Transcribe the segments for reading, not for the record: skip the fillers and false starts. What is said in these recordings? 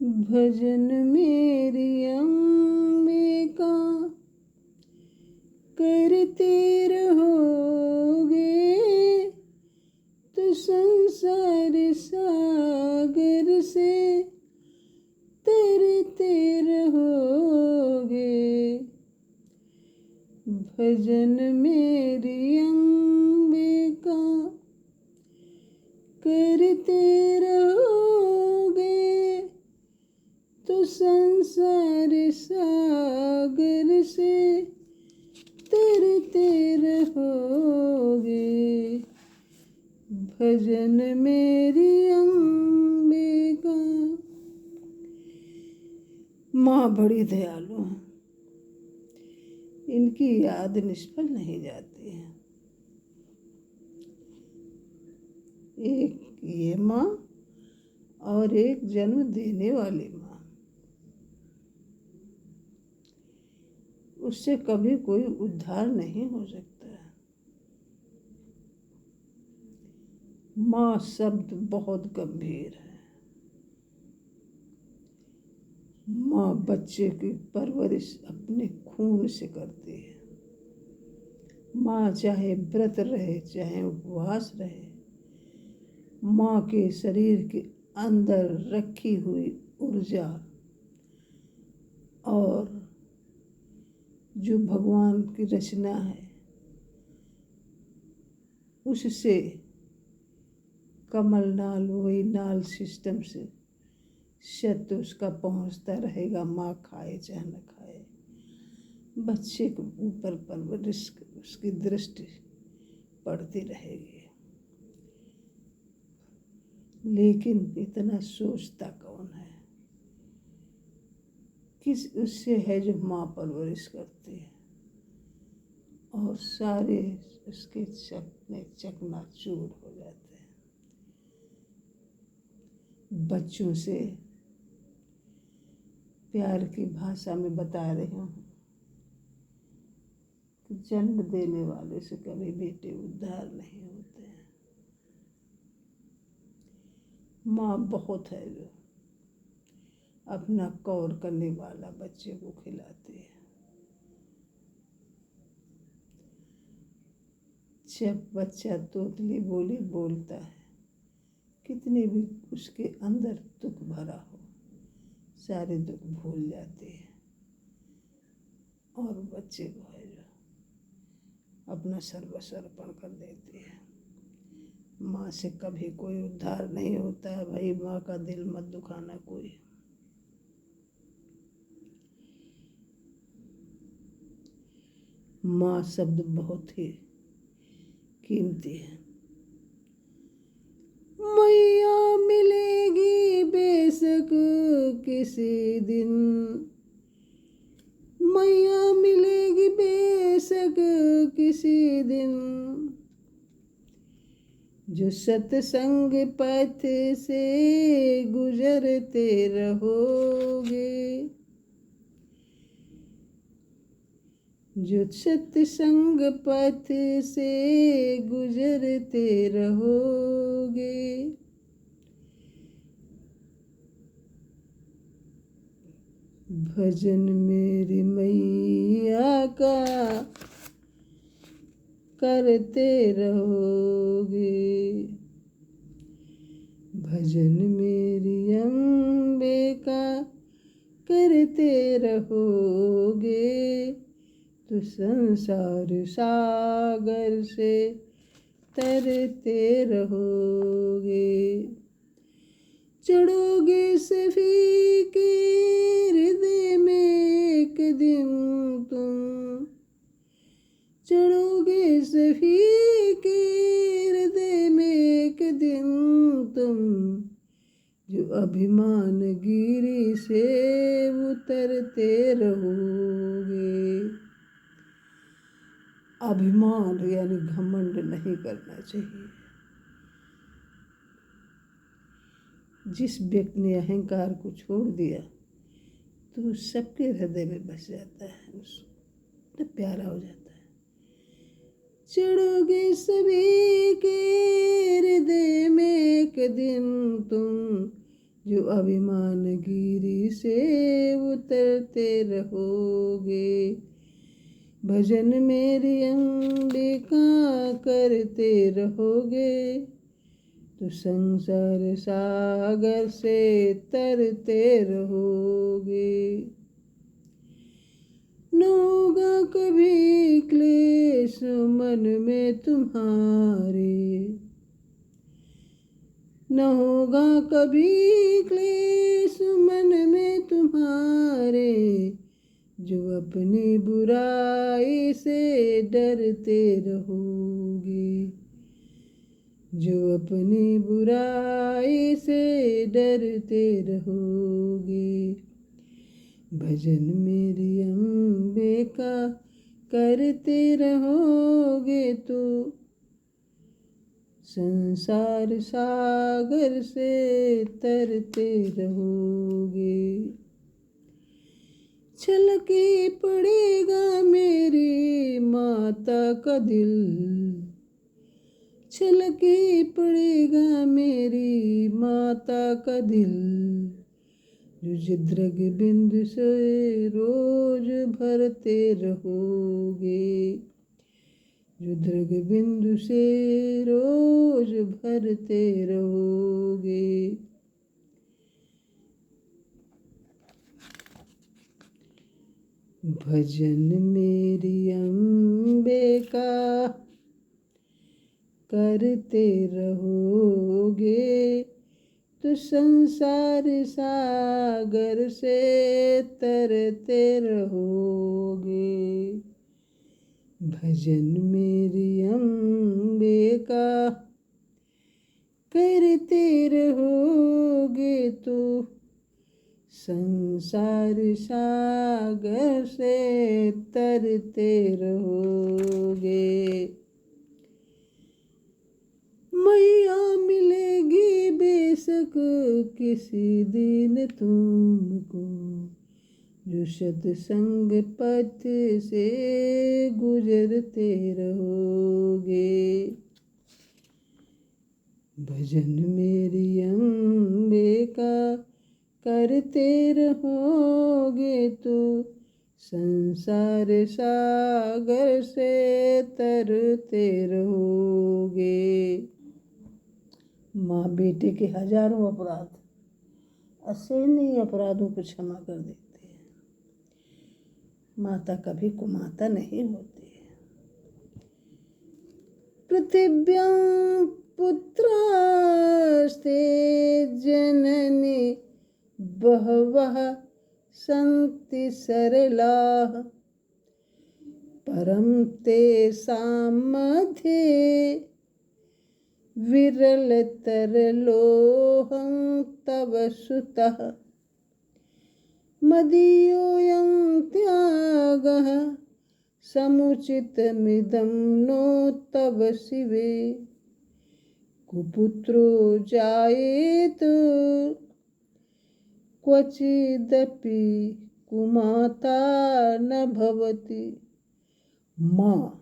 भजन मेरी अम्बिका करते रहोगे तो संसार सागर से तरते रहोगे। भजन मेरी अम्बिका करते रहोगे तो संसार सागर से तरते रहोगे। भजन मेरी अम्बिका। माँ बड़ी दयालु है, इनकी याद निष्फल नहीं जाती है। एक ये माँ और एक जन्म देने वाली माँ, उससे कभी कोई उद्धार नहीं हो सकता है। माँ शब्द बहुत गंभीर है। माँ बच्चे की परवरिश अपने खून से करती है। माँ चाहे व्रत रहे चाहे उपवास रहे, माँ के शरीर के अंदर रखी हुई ऊर्जा और जो भगवान की रचना है उससे कमल नाल वही नाल सिस्टम से सत्य उसका पहुंचता रहेगा। माँ खाए चाहे न खाए, बच्चे के ऊपर परवरिश उसकी दृष्टि पड़ती रहेगी। लेकिन इतना सोचता कौन है? किस उससे है जो माँ परवरिश करती है और सारे उसके चकनाचूर हो जाते हैं। बच्चों से प्यार की भाषा में बता रही हूँ कि जन्म देने वाले से कभी बेटे उद्धार नहीं होते हैं। माँ बहुत है जो अपना कौर करने वाला बच्चे को खिलाती है। जब बच्चा तोतली बोली बोलता है, कितने भी उसके अंदर दुख भरा हो, सारे दुख भूल जाते हैं और बच्चे को है जो अपना सर्वस्व अर्पण कर देती है। माँ से कभी कोई उद्धार नहीं होता है भाई। माँ का दिल मत दुखाना कोई। माँ शब्द बहुत ही कीमती है। मैया मिलेगी बेशक किसी दिन, मैया मिलेगी बेशक किसी दिन, जो सत्संग पथ से गुजरते रहोगे, जो सत्संग पथ से गुजरते रहोगे। भजन मेरी मैया का करते रहोगे। भजन मेरी अम्बे का करते रहोगे तो संसार सागर से तरते रहोगे। चढ़ोगे सभी के हृदय में एक दिन तुम, चढ़ोगे सभी के हृदय में एक दिन तुम, जो अभिमान गिरी से उतरते रहोगे। अभिमान यानी घमंड नहीं करना चाहिए। जिस व्यक्ति ने अहंकार को छोड़ दिया तो सबके हृदय में बस जाता है, उसको प्यारा हो जाता है। चढ़ोगे सभी के हृदय में एक दिन तुम, जो अभिमान गिरी से उतरते रहोगे। भजन मेरी अंबिका करते रहोगे, तो संसार सागर से तरते रहोगे। न होगा कभी क्लेश मन में तुम्हारे, न होगा कभी क्लेश मन में तुम्हारे, जो अपनी बुराई से डरते रहोगे। जो अपनी बुराई से डरते रहोगे। भजन मेरी अम्बे का करते रहोगे, तो संसार सागर से तरते रहोगे। छलके पड़ेगा मेरी माता का दिल, छलके पड़ेगा मेरी माता का दिल, जो जिद्रग बिंदु से रोज भरते रहोगे। जो दृग बिंदु से रोज भरते रहोगे। भजन मेरी अम्बे का करते रहोगे, तो संसार सागर से तरते रहोगे। भजन मेरी अम्बे का करते रहोगे, तो संसार सागर से तरते रहोगे। मैया मिलेगी बेशक किसी दिन तुमको, जो सत्संग पथ से गुजरते रहोगे। भजन मेरी अम्बे का करते रहोगे, तो संसार सागर से तरते रहोगे। माँ बेटे के हजारों अपराध असहनीय अपराधों को क्षमा कर देती है। माता कभी कुमाता नहीं होती है। पृथिव्यां पुत्रास्ते जननी बहवः सन्ति सरलाः, परं तेषां मध्ये विरलतरलोऽहं तव सुतः। मदीयोऽयं त्यागः समुचितमिदं नो तव शिवे। कुपुत्रो जायेत क्वचिदपि कुमाता न भवति। माँ,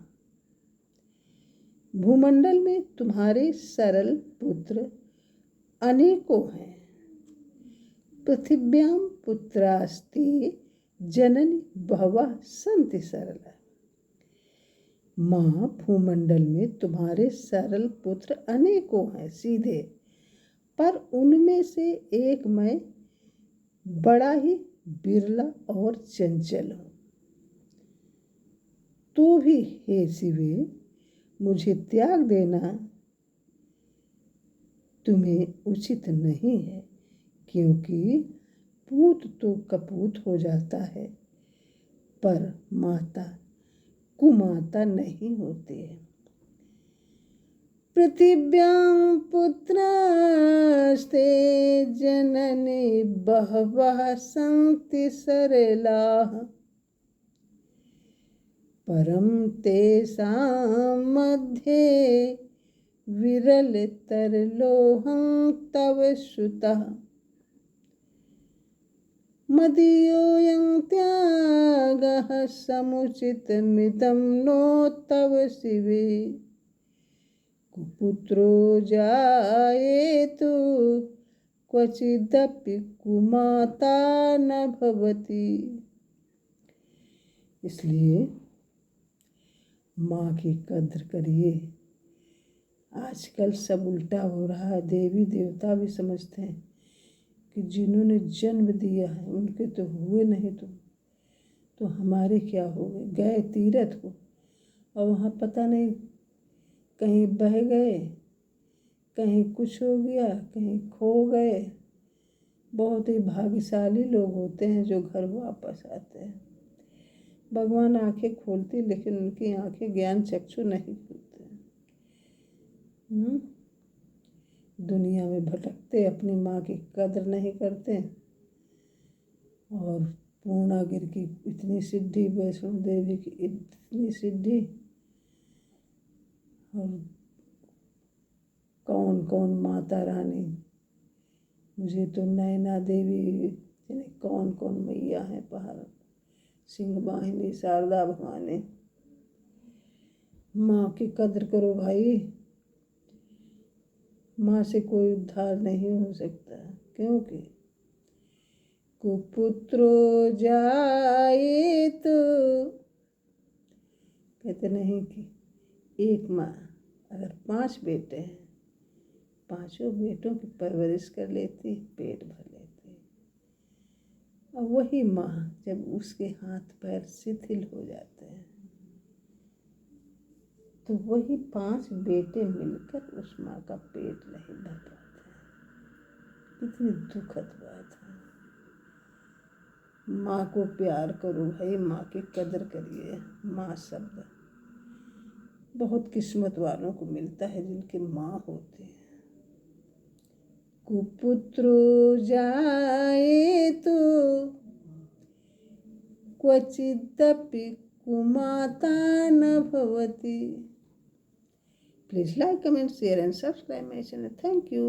भूमंडल में तुम्हारे सरल पुत्र अनेकों हैं। पृथिव्यां पुत्रास्ते जननी बहवः सन्ति सरला। माँ, भूमंडल में तुम्हारे सरल पुत्र अनेकों हैं सीधे, पर उनमें से एक मैं बड़ा ही बिरला और चंचल हूँ। तो भी हे शिवे, मुझे त्याग देना तुम्हें उचित नहीं है, क्योंकि पूत तो कपूत हो जाता है, पर माता कुमाता नहीं होती है। पृथिव्यां पुत्रास्ते जननी बहवः सन्ति सरलाः, परं तेषां मध्ये विरलतरलोऽहं तव सुतः। मदीयोऽयं त्यागः समुचितमिदं नो तव शिवे। कुपुत्रो जायेतु क्वचिदपि कुमाता न भवति। इसलिए माँ की कद्र करिए। आजकल सब उल्टा हो रहा है। देवी देवता भी समझते हैं कि जिन्होंने जन्म दिया है उनके तो हुए नहीं, तो हमारे क्या हो गए। गए तीरथ को और वहाँ पता नहीं कहीं बह गए, कहीं कुछ हो गया, कहीं खो गए। बहुत ही भाग्यशाली लोग होते हैं जो घर वापस आते हैं। भगवान आंखें खोलती, लेकिन उनकी आंखें ज्ञान चक्षु नहीं खुलते। दुनिया में भटकते, अपनी माँ की कदर नहीं करते। और पूर्णागिरि की इतनी सिद्धि, वैष्णो देवी की इतनी सिद्धि, और कौन कौन माता रानी, मुझे तो नैना देवी, कौन कौन मैया हैं पहाड़, सिंह वाहिनी, शारदा भवानी। माँ की कद्र करो भाई। माँ से कोई उद्धार नहीं हो सकता, क्योंकि कुपुत्रो जाए तो कहते नहीं कि एक माँ अगर 5 बेटे हैं, 5 बेटों की परवरिश कर लेती, पेट भर लेती। और वही माँ जब उसके हाथ पैर शिथिल हो जाते हैं तो वही 5 बेटे मिलकर उस माँ का पेट नहीं भर पाते। कितनी दुखद बात है। माँ को प्यार करो भाई, माँ की कदर करिए। माँ शब्द बहुत किस्मत वालों को मिलता है जिनकी माँ होती है। कुपुत्रो जाए तो क्वचिदपि कुमाता न भवति। Please like, comment, share and subscribe my channel. Thank you.